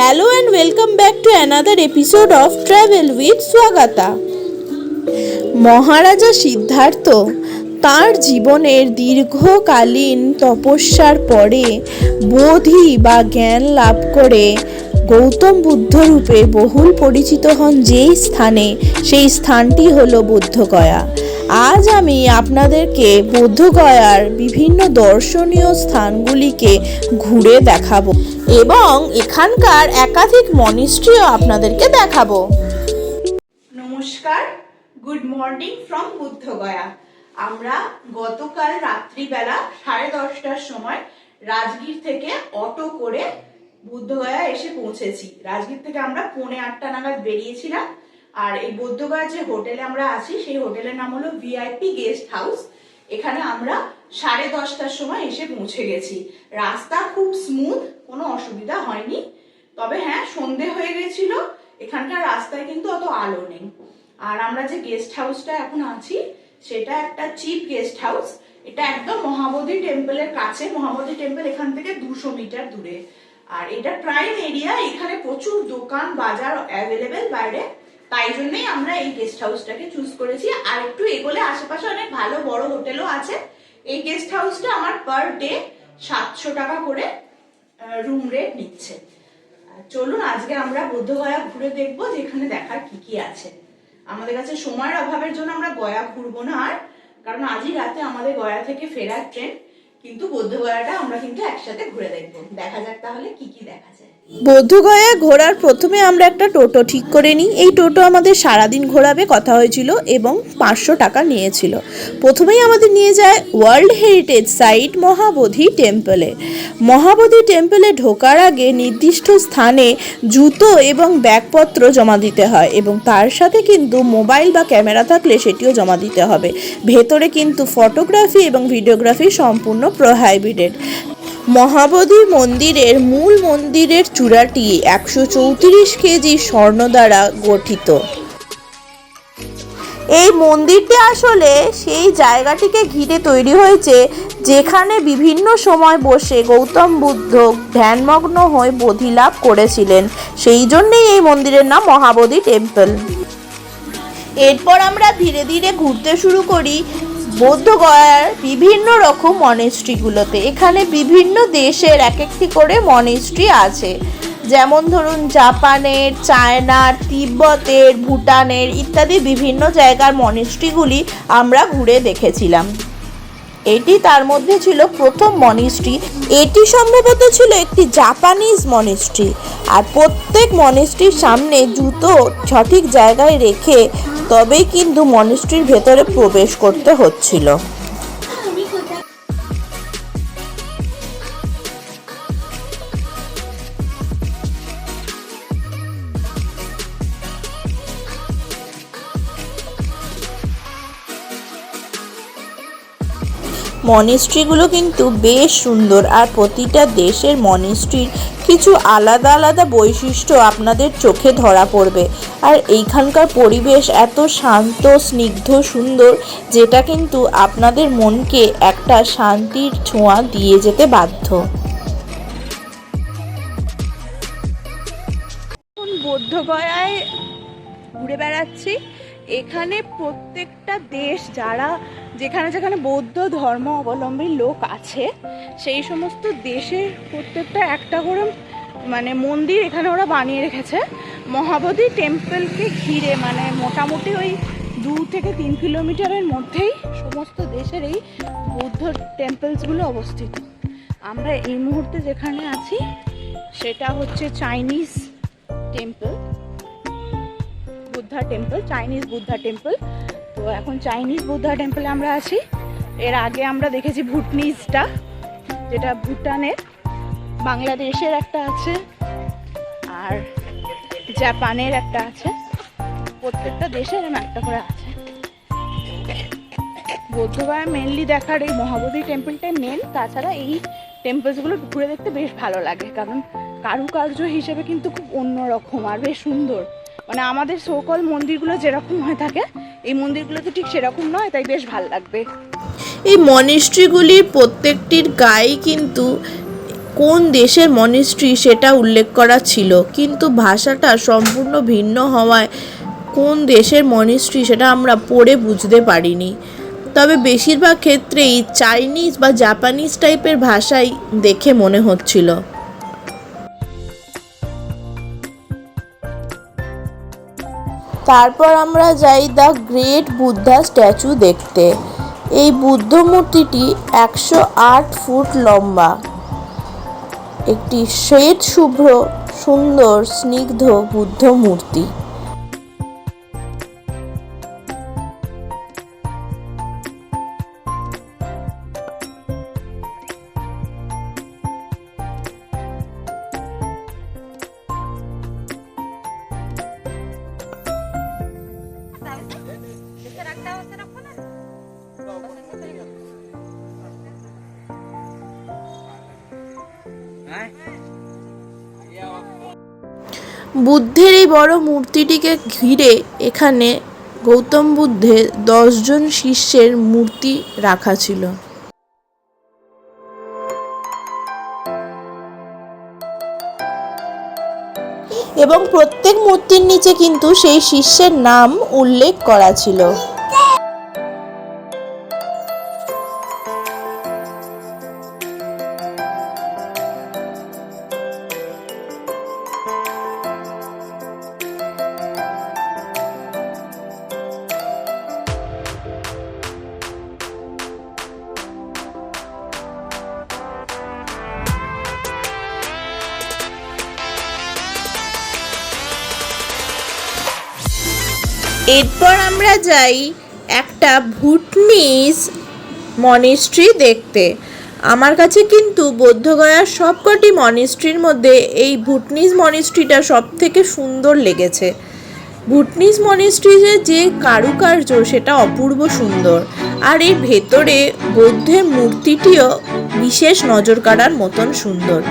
Hello and welcome back to another episode of Travel with Swagata. মহারাজা সিদ্ধার্থ তার জীবনের দীর্ঘকালীন তপস্যার পরে বোধি বা জ্ঞান লাভ করে গৌতম বুদ্ধ রূপে বহুল পরিচিত হন যেই স্থানে, সেই স্থানটি হলো বুদ্ধগয়া। আজ আমি আপনাদেরকে বুদ্ধগয়ার বিভিন্ন দর্শনীয় স্থানগুলিকে ঘুরে দেখাবো এবং এখানকার একাধিক মনিস্ট্রিও আপনাদেরকে দেখাবো। নমস্কার, গুড মর্নিং ফ্রম বুদ্ধগয়া। আমরা গতকাল রাত্রিবেলা 10:30টার সময় রাজগীর থেকে অটো করে বুদ্ধগয়া এসে পৌঁছেছি। রাজগীর থেকে আমরা 8:45 নাগাদ বেরিয়েছিলাম। আর এই বুদ্ধগয়া যে হোটেলে আমরা আছি সেই হোটেলের নাম হলো ভিআইপি গেস্ট হাউস। এখানে আমরা 10:30টার সময় এসে পৌঁছে গেছি। রাস্তা খুব স্মুথ, কোনো অসুবিধা হয়নি। তবে হ্যাঁ, সন্ধে হয়ে গেছিল, এখানকার রাস্তায় কিন্তু অত আলো নেই। আর আমরা যে গেস্ট হাউসটা এখন আছি সেটা একটা চিপ গেস্ট হাউস। এটা একদম মহাবোধি টেম্পলের কাছে। মহাবোধি টেম্পল এখান থেকে 200 মিটার দূরে। আর এটা প্রাইম এরিয়া, এখানে প্রচুর দোকান বাজার অ্যাভেলেবেল বাইরে। তাই জন্যই আমরা এই গেস্ট হাউসটাকে চুজ করেছি। আর একটু এগোলে আশেপাশে অনেক ভালো বড় হোটেলও আছে। এই গেস্ট হাউসটা আমার পার ডে 700 টাকা করে রুম রেট নিচ্ছে। চলুন আজকে আমরা বুদ্ধগয়া ঘুরে দেখবো যে এখানে দেখার কি কি আছে। আমাদের কাছে সময়ের অভাবের জন্য আমরা গয়া ঘুরবো না, আর কারণ আজই রাতে আমাদের গয়া থেকে ফেরার ট্রেন। কিন্তু বুদ্ধগয়াটা আমরা কিন্তু একসাথে ঘুরে দেখবো। দেখা যাক তাহলে কি কি দেখা যায়। বুদ্ধগয়া ঘোরার প্রথমে আমরা একটা টোটো ঠিক করে নিই। এই টোটো আমাদের সারাদিন ঘোরাবে কথা হয়েছিল এবং 500 টাকা নিয়েছিল। প্রথমেই আমাদের নিয়ে যায় ওয়ার্ল্ড হেরিটেজ সাইট মহাবোধি টেম্পলে। মহাবোধি টেম্পলে ঢোকার আগে নির্দিষ্ট স্থানে জুতো এবং ব্যাগপত্র জমা দিতে হয় এবং তার সাথে কিন্তু মোবাইল বা ক্যামেরা থাকলে সেটিও জমা দিতে হবে। ভেতরে কিন্তু ফটোগ্রাফি এবং ভিডিওগ্রাফি সম্পূর্ণ প্রোহাইবিটেড। মহাবোধি মন্দিরের মূল মন্দিরের চূড়াটি 134 কেজি স্বর্ণ দ্বারা গঠিত। এই মন্দিরটি আসলে সেই জায়গাটিকে ঘিরে তৈরি হয়েছে যেখানে বিভিন্ন সময় বসে গৌতম বুদ্ধ ধ্যানমগ্ন হয়ে বোধি লাভ করেছিলেন। সেই জন্যই এই মন্দিরের নাম মহাবোধি টেম্পল। এরপর আমরা ধীরে ধীরে ঘুরতে শুরু করি বুদ্ধগয়ার বিভিন্ন রকম মনিস্ট্রিগুলোতে। এখানে বিভিন্ন দেশের এক একটি করে মনিস্ট্রি আছে, যেমন ধরুন জাপানের, চায়নার, তিব্বতের, ভুটানের ইত্যাদি বিভিন্ন জায়গার মনিস্ট্রিগুলি আমরা ঘুরে দেখেছিলাম। এটি তার মধ্যে ছিল প্রথম মনিস্ট্রি। এটি সম্ভবত ছিল একটি জাপানিজ মনিস্ট্রি। আর প্রত্যেক মনিস্ট্রির সামনে জুতো সঠিক জায়গায় রেখে তবেই কিন্তু মনিস্ট্রির ভেতরে প্রবেশ করতে হচ্ছিল। মনিস্ট্রিগুলো কিন্তু বেশ সুন্দর, আর প্রতিটা দেশের মনিস্ট্রির কিছু আলাদা আলাদা বৈশিষ্ট্য আপনাদের চোখে ধরা পড়বে। আর এইখানকার পরিবেশ এত শান্ত, স্নিগ্ধ, সুন্দর, যেটা কিন্তু আপনাদের মনকে একটা শান্তির ছোঁয়া দিয়ে যেতে বাধ্য। এখন বুদ্ধগয়ায় ঘুরে বেড়াচ্ছি। এখানে প্রত্যেকটা দেশ, যারা যেখানে যেখানে বৌদ্ধ ধর্ম অবলম্বী লোক আছে, সেই সমস্ত দেশের প্রত্যেকটা একটা করে মন্দির এখানে ওরা বানিয়ে রেখেছে। মহাবোধি টেম্পলকে ঘিরে মোটামুটি ওই 2 থেকে 3 কিলোমিটারের মধ্যেই সমস্ত দেশের এই বৌদ্ধ টেম্পলসগুলো অবস্থিত। আমরা এই মুহূর্তে যেখানে আছি সেটা হচ্ছে Chinese temple, Buddha temple, Chinese Buddha temple. তো এখন চাইনিজ বুদ্ধা টেম্পলে আমরা আছি। এর আগে আমরা দেখেছি ভুটনিজটা, যেটা ভুটানের, বাংলাদেশের একটা আছে, আর জাপানের একটা আছে। প্রত্যেকটা দেশের একটা করে আছে। বুদ্ধগয়া মেনলি দেখার এই মহাবোধি টেম্পলটাই মেন। তাছাড়া এই টেম্পলসগুলো ঘুরে দেখতে বেশ ভালো লাগে, কারণ কারুকার্য হিসেবে কিন্তু খুব অন্যরকম আর বেশ সুন্দর। আমাদের সকল মন্দিরগুলো যেরকম হয়ে থাকে এই মন্দিরগুলো তো ঠিক সেরকম নয়, তাই বেশ ভালো লাগবে। এই মনিস্ট্রিগুলির প্রত্যেকটির গায়ে কিন্তু কোন দেশের মনিস্ট্রি সেটা উল্লেখ করা ছিল, কিন্তু ভাষাটা সম্পূর্ণ ভিন্ন হওয়ায় কোন দেশের মনিস্ট্রি সেটা আমরা পড়ে বুঝতে পারিনি। তবে বেশিরভাগ ক্ষেত্রেই চাইনিজ বা জাপানিজ টাইপের ভাষাই দেখে মনে হচ্ছিল। তারপর আমরা যাই দ্য গ্রেট বুদ্ধা স্ট্যাচু দেখতে। এই বুদ্ধ মূর্তিটি 108 ফুট লম্বা, একটি শ্বেত শুভ্র সুন্দর স্নিগ্ধ বুদ্ধ মূর্তি। বুদ্ধের এই বড় মূর্তিটিকে ঘিরে এখানে গৌতম বুদ্ধের 10 জন শিষ্যের মূর্তি রাখা ছিল। এবং প্রত্যেক মূর্তির নিচে কিন্তু সেই শিষ্যের নাম উল্লেখ করা ছিল। এরপর আমরা যাই একটা ভুটনিজ মনিস্ট্রি দেখতে। আমার কাছে কিন্তু বোধগয়ার সবকটি মনিস্ট্রির মধ্যে এই ভুটনিজ মনিস্ট্রিটা সব থেকে সুন্দর লেগেছে। ভুটনিজ মনিস্ট্রির যে কারুকার্য সেটা অপূর্ব সুন্দর, আর এর ভেতরে বৌদ্ধের মূর্তিটিও বিশেষ নজর কাড়ার মতন সুন্দর।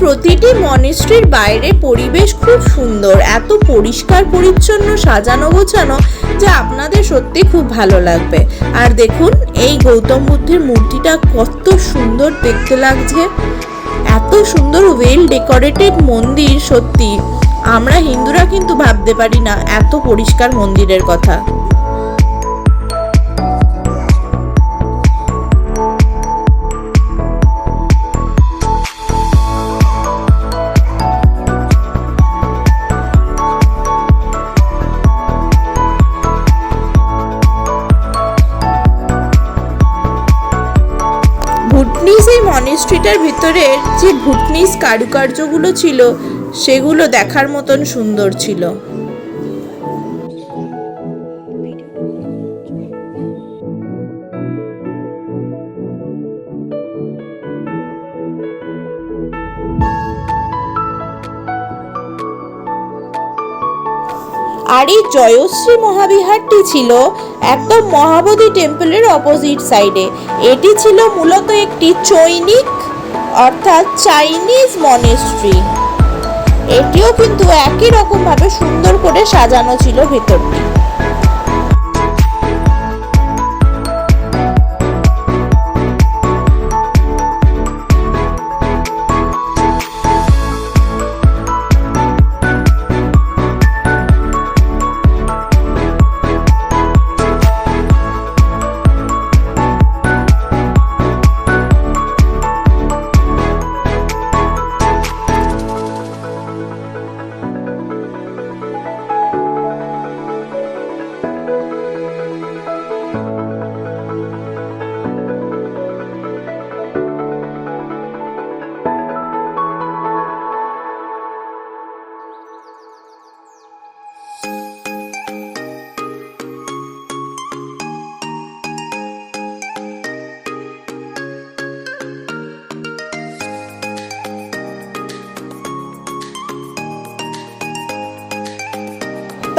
প্রতিটি মনিস্ট্রির বাইরে পরিবেশ খুব সুন্দর, এত পরিষ্কার পরিচ্ছন্ন সাজানো গোছানো যা আপনাদের সত্যি খুব ভালো লাগবে। আর দেখুন এই গৌতম বুদ্ধের মূর্তিটা কত সুন্দর দেখতে লাগছে, এত সুন্দর ওয়েল ডেকোরেটেড মন্দির। সত্যি আমরা হিন্দুরা কিন্তু ভাবতে পারি না এত পরিষ্কার মন্দিরের কথা। ভুটনিজ এই মনিস্ট্রিটার ভিতরের যে ভুটনিজ কারুকার্যগুলো ছিল সেগুলো দেখার মতন সুন্দর ছিল। আর এই জয়শ্রী মহাবিহারটি ছিল একদম মহাবোধি টেম্পলের অপোজিট সাইডে। এটি ছিল মূলত একটি চৈনিক অর্থাৎ চাইনিজ মনেস্ট্রি। এটিও কিন্তু একই রকম ভাবে সুন্দর করে সাজানো ছিল ভেতরটি।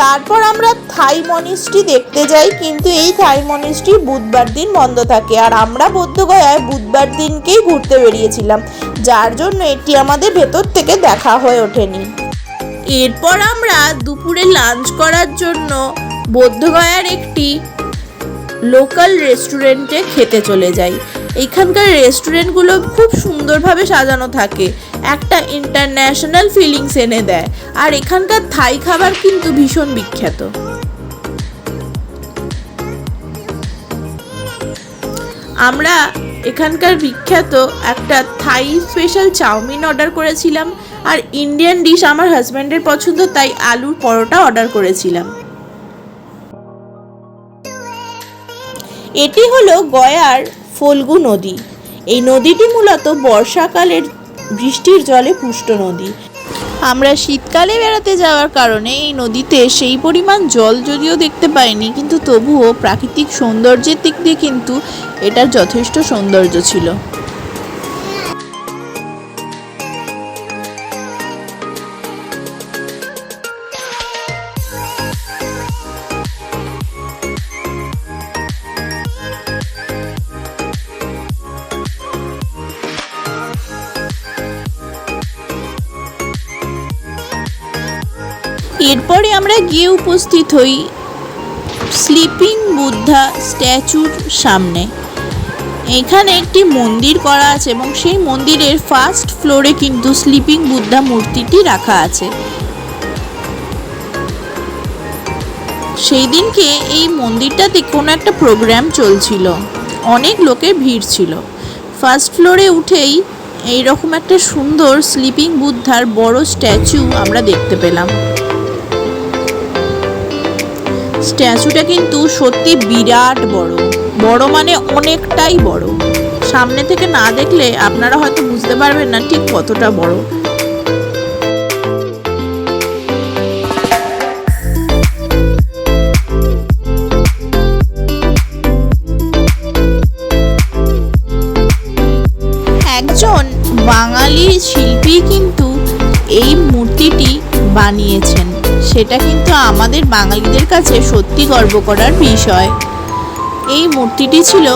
তারপর আমরা থাই মনিস্ট্রি দেখতে যাই, কিন্তু এই থাই মনিস্ট্রি বুধবার দিন বন্ধ থাকে, আর আমরা বোধগয়ায় বুধবার দিনকেই ঘুরতে বেরিয়েছিলাম, যার জন্য এটি আমাদের ভেতর থেকে দেখা হয়ে ওঠেনি। এরপর আমরা দুপুরে লাঞ্চ করার জন্য বোধগয়ার একটি লোকাল রেস্টুরেন্টে খেতে চলে যাই। এখানকার রেস্টুরেন্টগুলো খুব সুন্দরভাবে সাজানো থাকে, একটা ইন্টারন্যাশনাল ফিলিংস এনে দেয়। আর এখানকার থাই খাবার কিন্তু ভীষণ বিখ্যাত। আমরা এখানকার বিখ্যাত একটা থাই স্পেশাল চাউমিন অর্ডার করেছিলাম, আর ইন্ডিয়ান ডিশ আমার হাজব্যান্ডের পছন্দ, তাই আলুর পরোটা অর্ডার করেছিলাম। এটি হলো গয়ার ফল্গু নদী। এই নদীটি মূলত বর্ষাকালের বৃষ্টির জলে পুষ্ট নদী। আমরা শীতকালে বেড়াতে যাওয়ার কারণে এই নদীতে সেই পরিমাণ জল যদিও দেখতে পাইনি, কিন্তু তবুও প্রাকৃতিক সৌন্দর্যের দিক দিয়ে কিন্তু এটার যথেষ্ট সৌন্দর্য ছিল। এরপরে আমরা গিয়ে উপস্থিত হই স্লিপিং বুদ্ধা স্ট্যাচুর সামনে। এখানে একটি মন্দির করা আছে এবং সেই মন্দিরের ফার্স্ট ফ্লোরে কিন্তু স্লিপিং বুদ্ধা মূর্তিটি রাখা আছে। সেই দিনকে এই মন্দিরটাতে কোনো একটা প্রোগ্রাম চলছিল, অনেক লোকের ভিড় ছিল। ফার্স্ট ফ্লোরে উঠেই এইরকম একটা সুন্দর স্লিপিং বুদ্ধার বড় স্ট্যাচু আমরা দেখতে পেলাম। স্ট্যাচুটা কিন্তু সত্যি বিরাট বড়, বড় মানে অনেকটাই বড়। সামনে থেকে না দেখলে আপনারা হয়তো বুঝতে পারবেন না ঠিক কতটা বড়। একজন বাঙালি শিল্পী কিন্তু এই মূর্তিটি বানিয়েছেন, সেটা কিন্তু আমাদের বাঙালিদের কাছে সত্যি গর্ব করার বিষয়। এই মূর্তিটি ছিল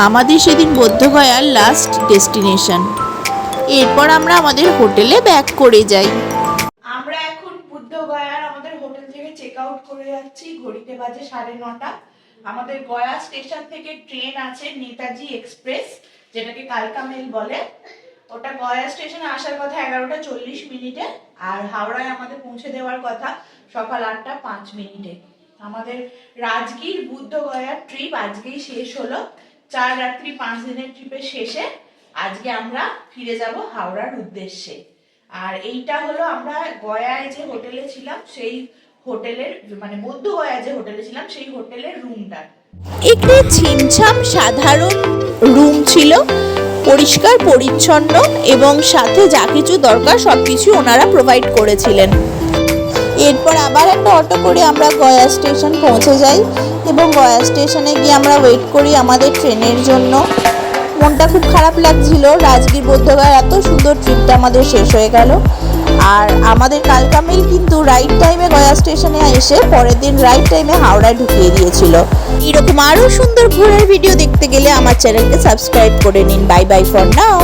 আমাদের সেদিন বোধগয়ার লাস্ট ডেস্টিনেশন। এরপর আমরা আমাদের হোটেলে ব্যাক করে যাই। আমরা এখন বোধগয়ার আমাদের হোটেল থেকে চেক আউট করে যাচ্ছি। ঘড়িতে বাজে 9:30। আমাদের গয়া স্টেশন থেকে ট্রেন আছে নেতাজি এক্সপ্রেস, যেটাকে কালকা মেল বলে। ওটা গয়া স্টেশনে আসার কথা 11:40 আর হাওড়ায় আমাদের পৌঁছে দেওয়ার কথা সকাল 8:05। আমাদের রাজগীর বুদ্ধগয়া ট্রিপ আজকেই শেষ হলো। 4 রাত্রি 5 দিনের ট্রিপের শেষে আজকে আমরা ফিরে যাব হাওড়ার উদ্দেশ্যে। আর এইটা হলো আমরা গয়ায় যে হোটেলে ছিলাম সেই হোটেলের, মানে বোধগয়ায় যে হোটেলে ছিলাম সেই হোটেলের রুমটা। একটি ছিমছাম সাধারণ রুম ছিল, পরিষ্কার পরিচ্ছন্ন এবং সাথে যা কিছু দরকার সবকিছু ওনারা প্রোভাইড করেছিলেন। এরপর আবার একটা অটো করে আমরা গয়া স্টেশন পৌঁছে যাই এবং গয়া স্টেশনে গিয়ে আমরা ওয়েট করি আমাদের ট্রেনের জন্য। মনটা খুব খারাপ লাগছিল, রাজগীর বোধগয়ার এত সুন্দর ট্রিপটা আমাদের শেষ হয়ে গেল। আর আমাদের কালকা মেল কিন্তু রাইট টাইমে গয়া স্টেশনে এসে পরের দিন রাইট টাইমে হাওড়ায় ঢুকিয়ে দিয়েছিল। এরকম আরও সুন্দর ঘোরার ভিডিও দেখতে গেলে আমার চ্যানেলকে সাবস্ক্রাইব করে নিন। Bye bye for now.